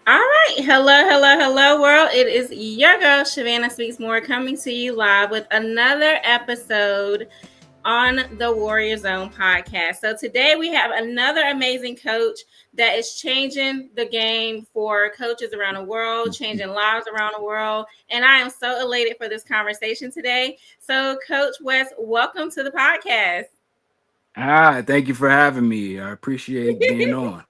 All right. Hello, world. It is your girl, Shavannah Speaks More, coming to you live with another episode on the Warrior Zone podcast. So today we have another amazing coach that is changing the game for coaches around the world, changing lives around the world. And I am so elated for this conversation today. So, Coach Wes, welcome to the podcast. Hi, thank you for having me. I appreciate being on.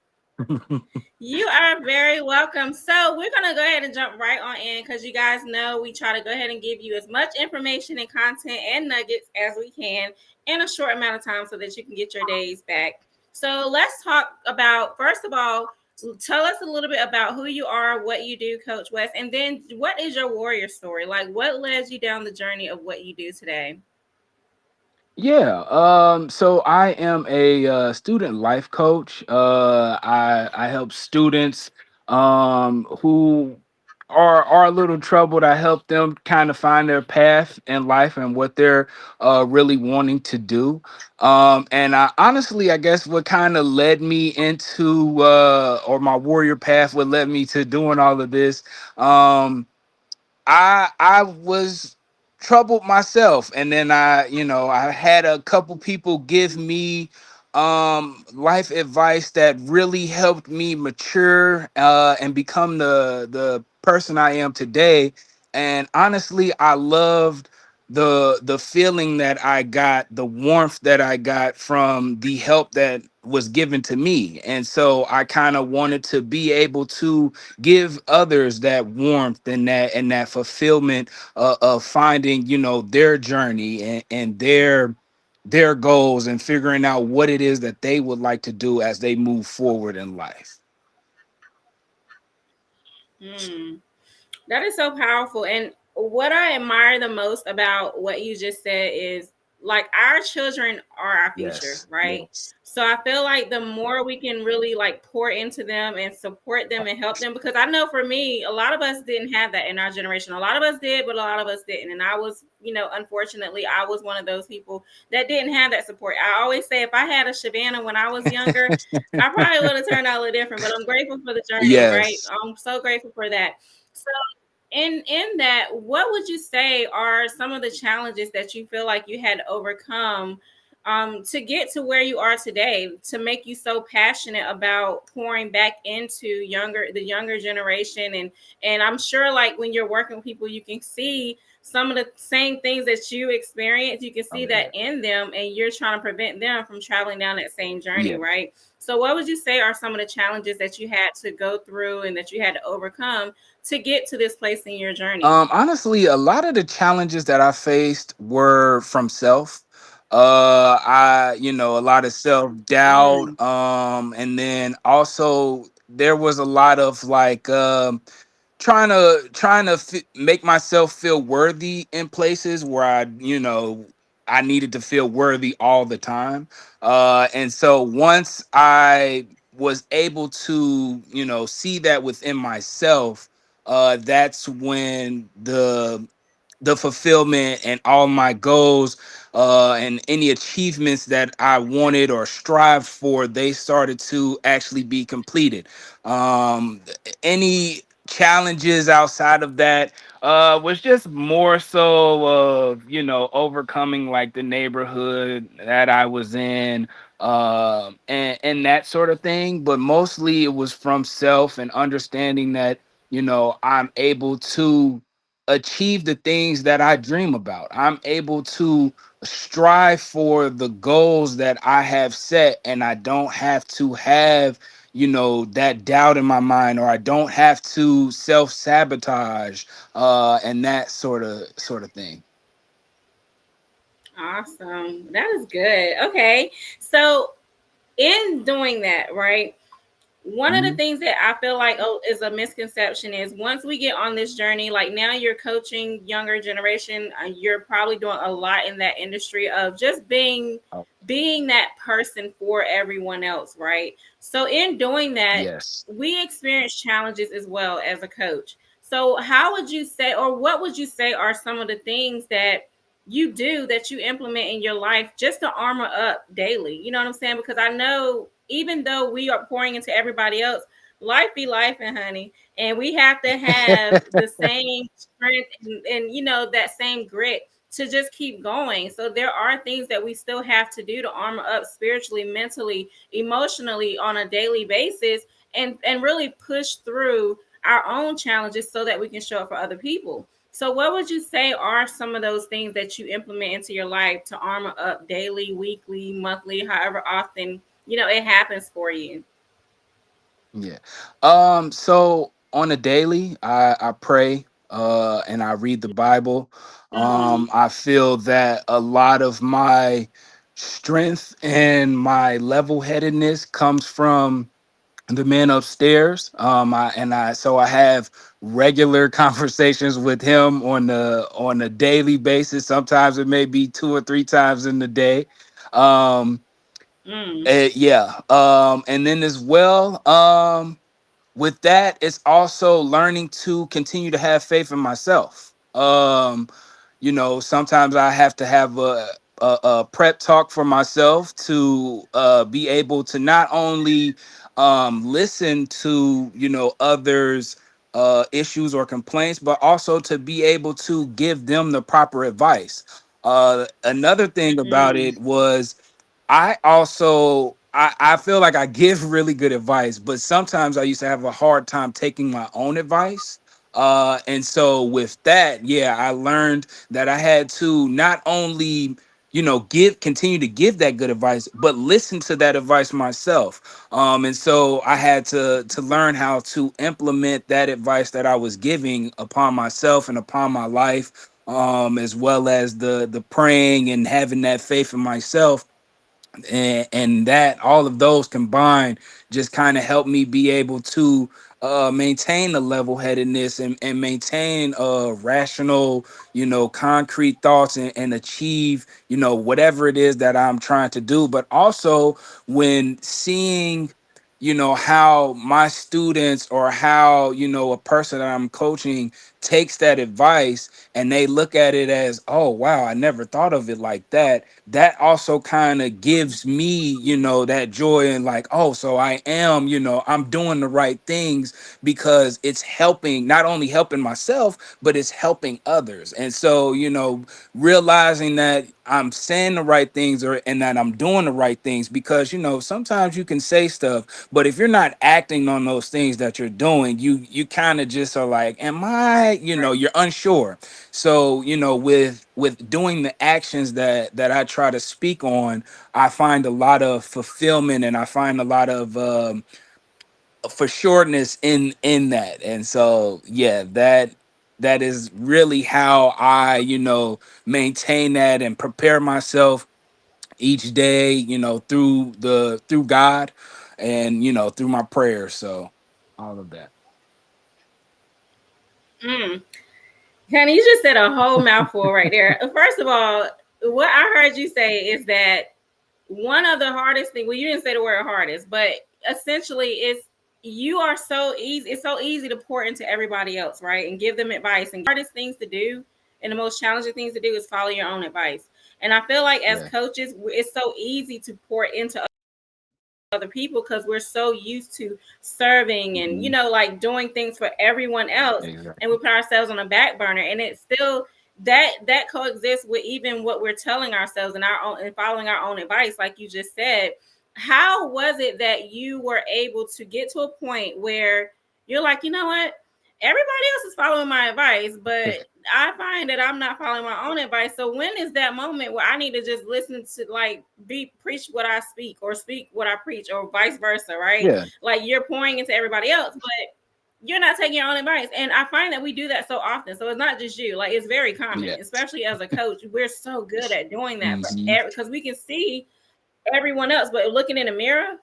You are very welcome. So we're gonna go ahead and jump right on in because you guys know we try to go ahead and give you as much information and content and nuggets as we can in a short amount of time so that you can get your days back. So let's talk about first of all, tell us a little bit about who you are, what you do, Coach West, and then what is your warrior story? Like what led you down the journey of what you do today? So I am a student life coach. I help students who are a little troubled. I help them kind of find their path in life and what they're really wanting to do. And I honestly, I guess what kind of led me into or my warrior path, what led me to doing all of this. Um, I was troubled myself, and then I had a couple people give me life advice that really helped me mature and become the person I am today. And honestly, I loved the feeling that I got, the warmth that I got from the help that was given to me. And so I kind of wanted to be able to give others that warmth and that fulfillment of finding, their journey and their goals and figuring out what it is that they would like to do as they move forward in life. Hmm. That is so powerful. And what I admire the most about what you just said is like our children are our future, Yes, right? yes. So I feel like the more we can really like pour into them and support them and help them, because I know for me, a lot of us didn't have that in our generation. A lot of us did, but a lot of us didn't. And I was, unfortunately, I was one of those people that didn't have that support. I always say if I had a Shavannah when I was younger, I probably would have turned out a little different, but I'm grateful for the journey, right? Yes. I'm so grateful for that. So in that, what would you say are some of the challenges that you feel like you had to overcome to get to where you are today, to make you so passionate about pouring back into the younger generation? And I'm sure like when you're working with people, you can see some of the same things that you experience. You can see Oh that yeah. in them, and you're trying to prevent them from traveling down that same journey, Yeah. right? So what would you say are some of the challenges that you had to go through and that you had to overcome to get to this place in your journey? Honestly, a lot of the challenges that I faced were from self. A lot of self Mm, doubt. And then also there was a lot of like trying to make myself feel worthy in places where I needed to feel worthy all the time. And so once I was able to see that within myself, that's when the fulfillment and all my goals and any achievements that I wanted or strived for, they started to actually be completed. Any challenges outside of that was just more so of overcoming like the neighborhood that I was in, and that sort of thing. But mostly it was from self and understanding that I'm able to achieve the things that I dream about. I'm able to strive for the goals that I have set, and I don't have to have that doubt in my mind, or I don't have to self-sabotage and that sort of thing. awesome. That is good. Okay. So, in doing that, right? One of the Mhm. things that I feel like is a misconception is once we get on this journey, like now you're coaching younger generation, you're probably doing a lot in that industry of just Oh, being that person for everyone else, right? So in doing that, yes. we experience challenges as well as a coach. So how would you say, or what would you say are some of the things that you do that you implement in your life just to armor up daily? You know what I'm saying? Because I know even though we are pouring into everybody else, life be life, and honey, and we have to have the same strength and that same grit to just keep going. So there are things that we still have to do to armor up spiritually, mentally, emotionally on a daily basis, and really push through our own challenges so that we can show up for other people. So what would you say are some of those things that you implement into your life to armor up daily, weekly, monthly, however often it happens for you? Yeah. So on a daily, I pray and I read the Bible. Mm-hmm. I feel that a lot of my strength and my level-headedness comes from the man upstairs. I have regular conversations with him on a daily basis. Sometimes it may be two or three times in the day. Um Mm. yeah. And then as well, with that, it's also learning to continue to have faith in myself. Sometimes I have to have a prep talk for myself to be able to not only listen to others issues or complaints, but also to be able to give them the proper advice. Another thing about Mm. it was I feel like I give really good advice, but sometimes I used to have a hard time taking my own advice. And so with that, yeah, I learned that I had to not only give continue to give that good advice, but listen to that advice myself. And so I had to learn how to implement that advice that I was giving upon myself and upon my life, as well as the praying and having that faith in myself, and that all of those combined just kind of helped me be able to maintain the level-headedness and maintain rational, concrete thoughts, and achieve whatever it is that I'm trying to do. But also when seeing how my students, or how a person that I'm coaching takes that advice and they look at it as, oh wow, I never thought of it like that. That also kind of gives me that joy, and like, oh, so I am, I'm doing the right things, because it's helping, not only helping myself, but it's helping others. And so realizing that I'm saying the right things, or and that I'm doing the right things, because sometimes you can say stuff, but if you're not acting on those things that you're doing, you kind of just are like, am I, you're unsure. So with doing the actions that I try to speak on, I find a lot of fulfillment, and I find a lot of for sureness in that. And so yeah, that is really how I maintain that and prepare myself each day, through God, and through my prayers. So all of that. Mm. Honey, you just said a whole mouthful right there. First of all, what I heard you say is that one of the hardest things, well, you didn't say the word hardest, but essentially you are so easy. It's so easy to pour into everybody else, right? And give them advice. And hardest things to do and the most challenging things to do is follow your own advice. And I feel like as Yeah. coaches, it's so easy to pour into other people because we're so used to serving and Mhm. like doing things for everyone else, and we Exactly. put ourselves on a back burner, and it's still that coexists with even what we're telling ourselves and our own and following our own advice, like you just said. How was it that you were able to get to a point where you're like, you know what, everybody else is following my advice, but I find that I'm not following my own advice? So when is that moment where I need to just listen to, like, be preach what I speak or speak what I preach, or vice versa, right? Yeah. Like, you're pouring into everybody else, but you're not taking your own advice. And I find that we do that so often. So it's not just you. Like, it's very common, Yeah. especially as a coach. We're so good at doing that for Hmm. because we can see everyone else, but looking in the mirror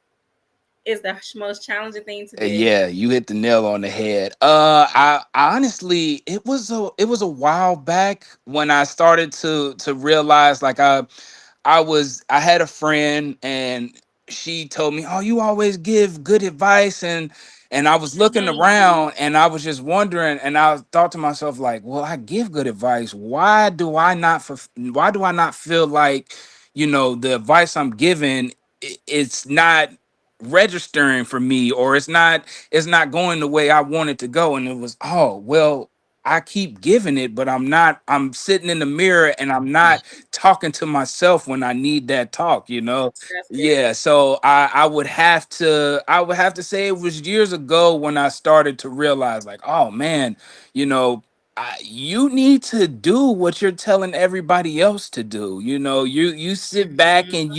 is the most challenging thing to do. Yeah, you hit the nail on the head. I honestly, it was a while back when I started to realize, like, I had a friend, and she told me, "Oh, you always give good advice," and I was looking Mm-hmm. around, and I was just wondering, and I thought to myself, like, well, I give good advice. Why do I not feel like the advice I'm giving, it's not registering for me, or it's not going the way I want it to go. And it was, oh well, I keep giving it, but I'm sitting in the mirror and I'm not talking to myself when I need that talk, you know. That's good. Yeah, so I would have to say it was years ago when I started to realize, like, oh man, you know, you need to do what you're telling everybody else to do. You sit back Mhm. and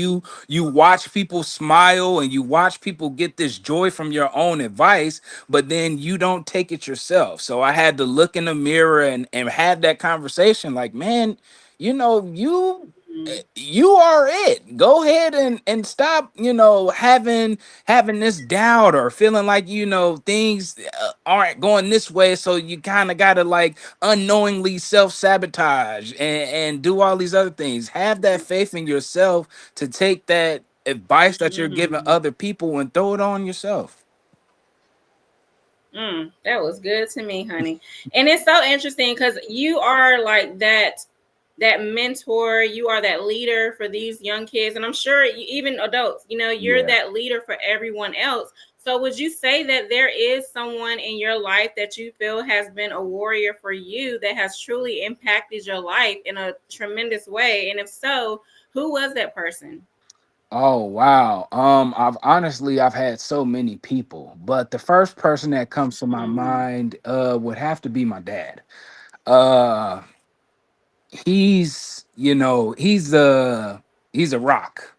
you watch people smile and you watch people get this joy from your own advice, but then you don't take it yourself. So I had to look in the mirror and have that conversation, like, man, you are it. Go ahead and stop, having this doubt or feeling like, things aren't going this way. So you kind of got to, like, unknowingly self-sabotage and do all these other things. Have that faith in yourself to take that advice that you're giving Mhm. other people and throw it on yourself. That was good to me, honey. And it's so interesting because you are like that mentor, you are that leader for these young kids, and I'm sure even adults, you're Yeah. that leader for everyone else. So would you say that there is someone in your life that you feel has been a warrior for you that has truly impacted your life in a tremendous way? And if so, who was that person? Oh wow. I've had so many people, but the first person that comes to my Mm, mind would have to be my dad. Uh he's a rock.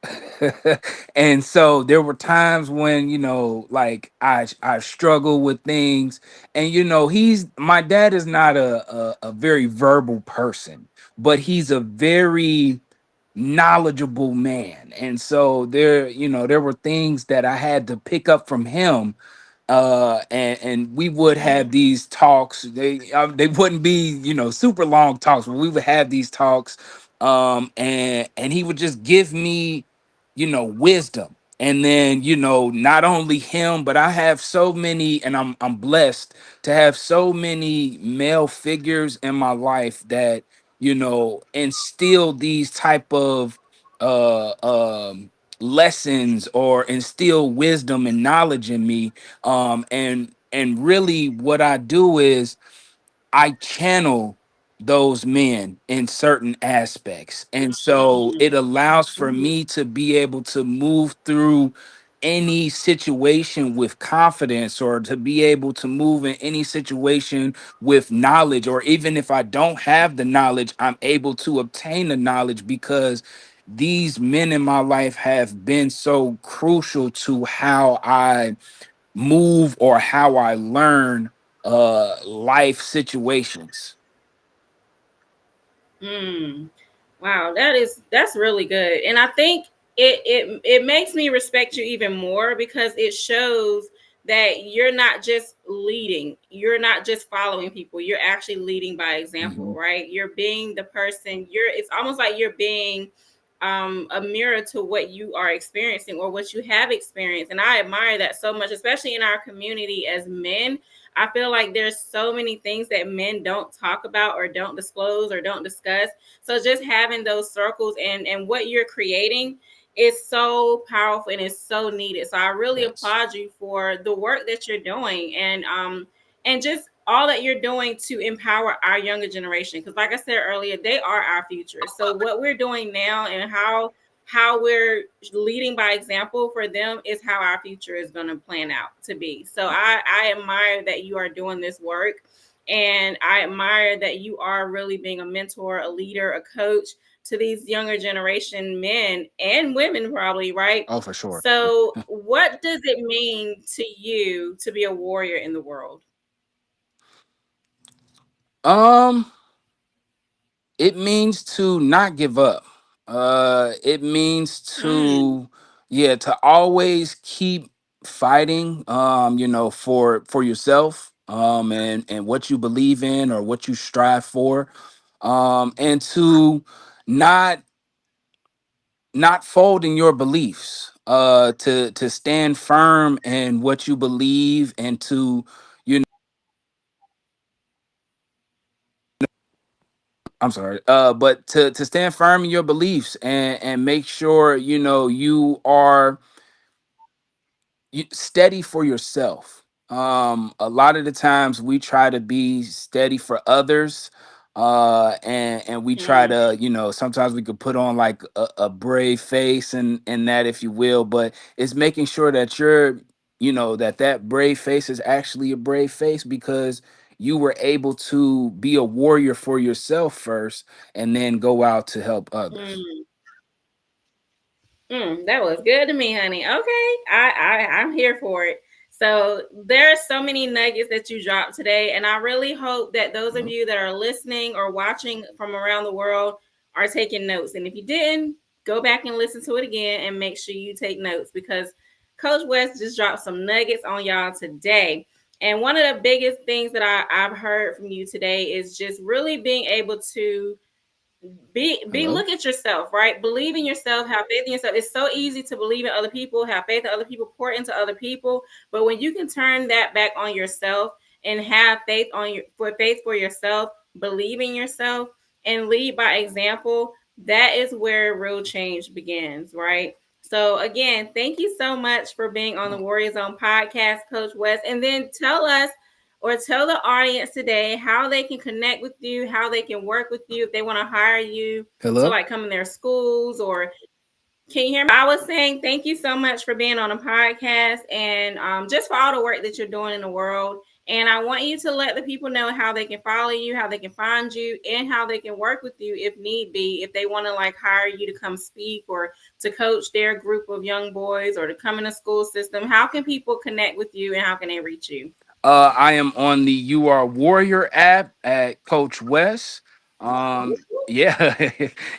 And so there were times when, like, I struggle with things. And he's my dad is not a very verbal person, but he's a very knowledgeable man. And so there were things that I had to pick up from him. And we would have mm-hmm, these talks. They wouldn't be, super long talks, but we would have these talks. And he would just give me, wisdom. And then, not only him, but I have so many, and I'm blessed to have so many male figures in my life that, instill these type of uh lessons or instill wisdom and knowledge in me. And really what I do is I channel those men in certain aspects. And so mm-hmm, it allows for me to be able to move through any situation with confidence, or to be able to move in any situation with knowledge. Or even if I don't have the knowledge, I'm able to obtain the knowledge because these men in my life have been so crucial to how I move or how I learn life situations. mm. Wow, that's really good. And I think it makes me respect you even more because it shows that you're not just leading, you're not just following people, you're actually leading by example, Mhm. right? You're being the person, it's almost like you're being a mirror to what you are experiencing or what you have experienced. And I admire that so much, especially in our community as men. I feel like there's so many things that men don't talk about or don't disclose or don't discuss, so just having those circles and what you're creating is so powerful and it's so needed. So I really Yes. applaud you for the work that you're doing and just all that you're doing to empower our younger generation. Because like I said earlier, they are our future. So what we're doing now and how we're leading by example for them is how our future is going to plan out to be. So I admire that you are doing this work, and I admire that you are really being a mentor, a leader, a coach to these younger generation men and women, probably, right? Oh, for sure. So, what does it mean to you to be a warrior in the world? Um, it means to not give up. It means Mm, to always keep fighting, for yourself, and what you believe in or what you strive for. And to not not folding your beliefs, to stand firm in what you believe, and to, you know I'm sorry, but to stand firm in your beliefs, and make sure, you are steady for yourself. A lot of the times we try to be steady for others, and we try Mm, to, sometimes we could put on like a brave face and that, if you will, but it's making sure that that brave face is actually a brave face, because you were able to be a warrior for yourself first and then go out to help others. mm. That was good to me, honey. Okay, I'm here for it. So there are so many nuggets that you dropped today, and I really hope that those of Mhm. you that are listening or watching from around the world are taking notes. And if you didn't, go back and listen to it again and make sure you take notes, because Coach West just dropped some nuggets on y'all today. And one of the biggest things that I've heard from you today is just really being able to be Hello. look at yourself, right? Believe in yourself, have faith in yourself. It's so easy to believe in other people, have faith in other people, pour into other people, but when you can turn that back on yourself and have faith for yourself, believe in yourself and lead by example, that is where real change begins, right? So again, thank you so much for being on the Warrior Zone podcast, Coach West. And then tell the audience today how they can connect with you, how they can work with you if they want to hire you to Hello. like come in their schools. Or can you hear me? I was saying thank you so much for being on a podcast, and just for all the work that you're doing in the world. And I want you to let the people know how they can follow you, how they can find you, and how they can work with you if need be, if they want to like hire you to come speak or to coach their group of young boys or to come in a school system. How can people connect with you and how can they reach you? I am on the URAWarrior app at Coach Wes. Yeah,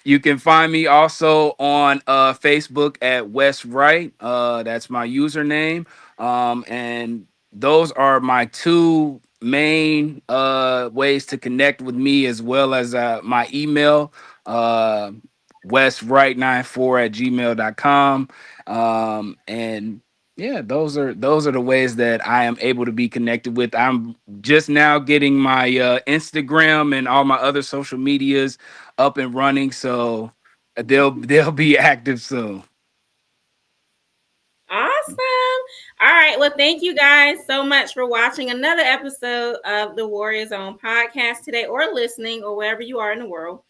you can find me also on Facebook at Wes Wright. That's my username. And those are my two main ways to connect with me, as well as my email, uh, weswright94@gmail.com. And yeah, those are the ways that I am able to be connected with. I'm just now getting my Instagram and all my other social medias up and running, so they'll be active soon. Awesome. All right. Well, thank you guys so much for watching another episode of the Warrior Zone podcast today, or listening, or wherever you are in the world.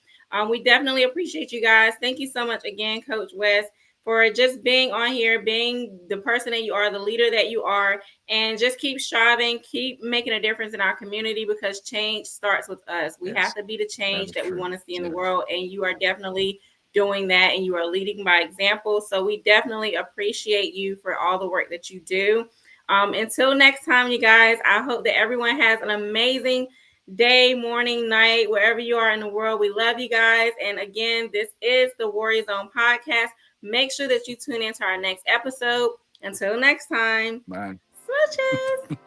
We definitely appreciate you guys. Thank you so much again, Coach West, for just being on here, being the person that you are, the leader that you are, and just keep striving, keep making a difference in our community, because change starts with us. We have Yes, to be the that change is that we true. want to see in the Yes. world, and you are definitely doing that, and you are leading by example. So we definitely appreciate you for all the work that you do. Until next time, you guys, I hope that everyone has an amazing day, morning, night, wherever you are in the world. We love you guys. And again, this is the Warrior Zone podcast. Make sure that you tune into our next episode. Until next time, Bye. switches.